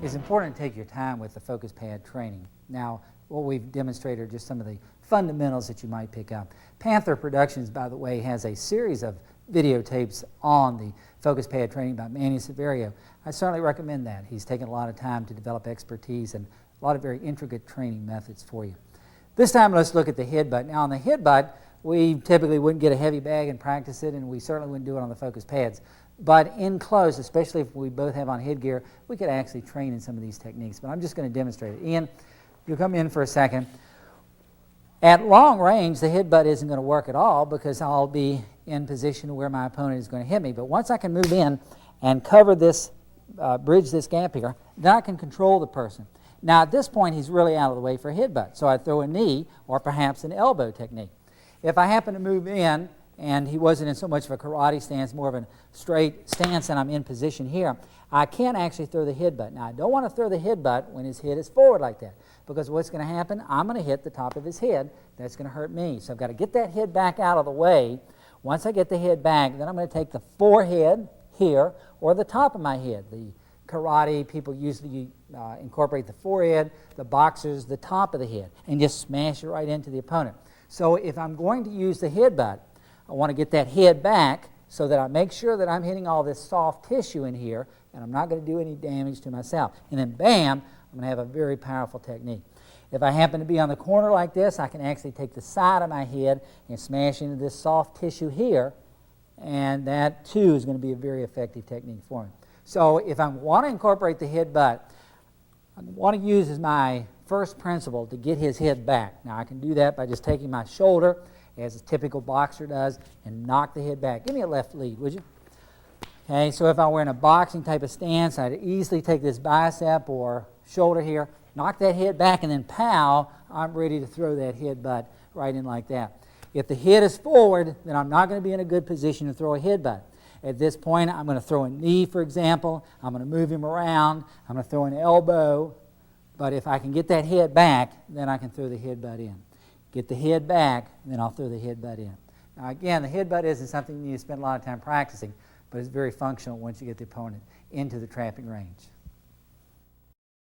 It's important to take your time with the focus pad training. Now, what we've demonstrated are just some of the fundamentals that you might pick up. Panther Productions, by the way, has a series of videotapes on the focus pad training by Manny Severio. I certainly recommend that. He's taken a lot of time to develop expertise and a lot of very intricate training methods for you. This time, let's look at the headbutt. Now, on the headbutt, we typically wouldn't get a heavy bag and practice it, and we certainly wouldn't do it on the focus pads. But in close, especially if we both have on headgear, we could actually train in some of these techniques. But I'm just going to demonstrate it. Ian, you'll come in for a second. At long range, the headbutt isn't going to work at all because I'll be in position where my opponent is going to hit me. But once I can move in and cover this, bridge this gap here, then I can control the person. Now, at this point, he's really out of the way for a headbutt. So I throw a knee or perhaps an elbow technique. If I happen to move in and he wasn't in so much of a karate stance, more of a straight stance, and I'm in position here, I can actually throw the headbutt. Now, I don't want to throw the headbutt when his head is forward like that, because what's going to happen, I'm going to hit the top of his head. That's going to hurt me. So I've got to get that head back out of the way. Once I get the head back, then I'm going to take the forehead here or the top of my head. The karate people usually incorporate the forehead, the boxers, the top of the head, and just smash it right into the opponent. So if I'm going to use the headbutt, I want to get that head back so that I make sure that I'm hitting all this soft tissue in here and I'm not going to do any damage to myself. And then bam, I'm going to have a very powerful technique. If I happen to be on the corner like this, I can actually take the side of my head and smash into this soft tissue here, and that too is going to be a very effective technique for me. So if I want to incorporate the headbutt, I want to use as my first principle to get his head back. Now I can do that by just taking my shoulder, as a typical boxer does, and knock the head back. Give me a left lead, would you? Okay, so if I were in a boxing type of stance, I'd easily take this bicep or shoulder here, knock that head back, and then pow, I'm ready to throw that headbutt right in like that. If the head is forward, then I'm not going to be in a good position to throw a headbutt. At this point, I'm going to throw a knee, for example. I'm going to move him around. I'm going to throw an elbow. But if I can get that head back, then I can throw the headbutt in. Get the head back, then I'll throw the headbutt in. Now again, the headbutt isn't something you need to spend a lot of time practicing, but it's very functional once you get the opponent into the trapping range.